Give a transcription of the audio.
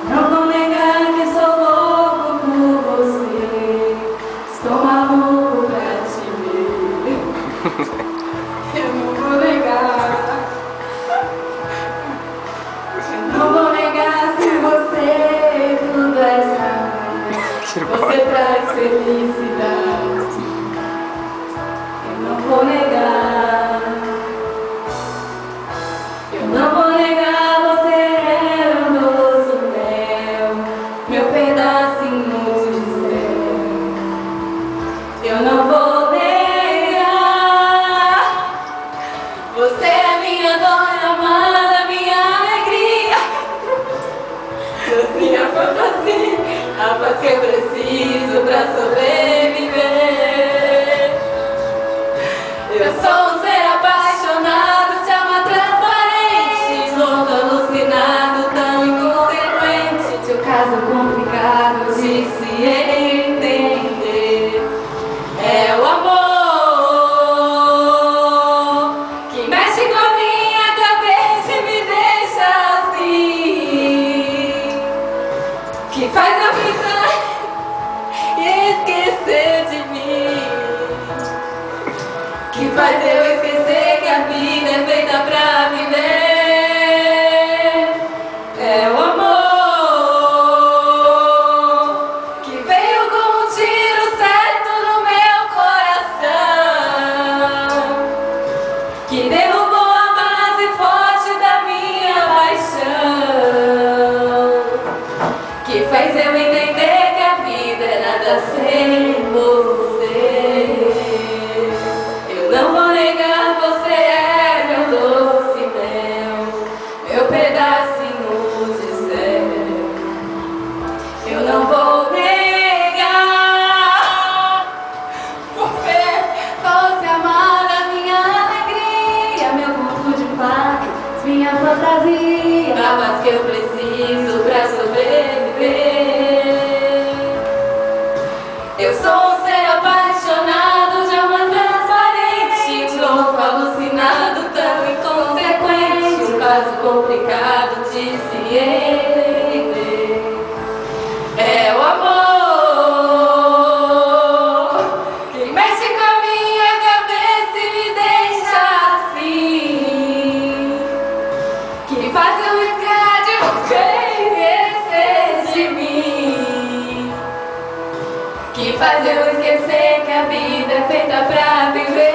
Não vou negar que sou louco por você. Estou maluco pra te ver. Eu não vou negar. Eu não vou negar se você tudo essa você traz felicidade. Eu não vou negar. Eu não vou negar, você é meu doce mel, meu pedacinho de céu. Eu não vou negar. Você é minha dona amada, minha alegria, minha fantasia, a paz que eu preciso pra sobreviver. Eu sou um ser apaixonado, te amo transparente, louco, alucinado, tão inconsequente, de um caso complicado de se entender. É o amor que mexe com a minha cabeça e me deixa assim, que faz eu pensar e esquecer de mim, que faz eu esquecer que a vida é feita pra viver. É o amor que veio com um tiro certo no meu coração, que derrubou a base forte da minha paixão, que faz eu entender que a vida é nada sem você. Eu não vou negar, você é meu doce mel, meu pedacinho de céu. Eu não vou negar. Você, doce amada, minha alegria, meu conto de fadas, minha fantasia, a paz que eu preciso pra sobreviver. Eu sou um ser apaixonado, de alma transparente, louco, alucinado, tão inconsequente, um caso complicado de se entender. É o amor que mexe com a minha cabeça e me deixa assim, que faz eu ficar de você esquecer de mim, que faz eu esquecer que a vida é feita pra viver.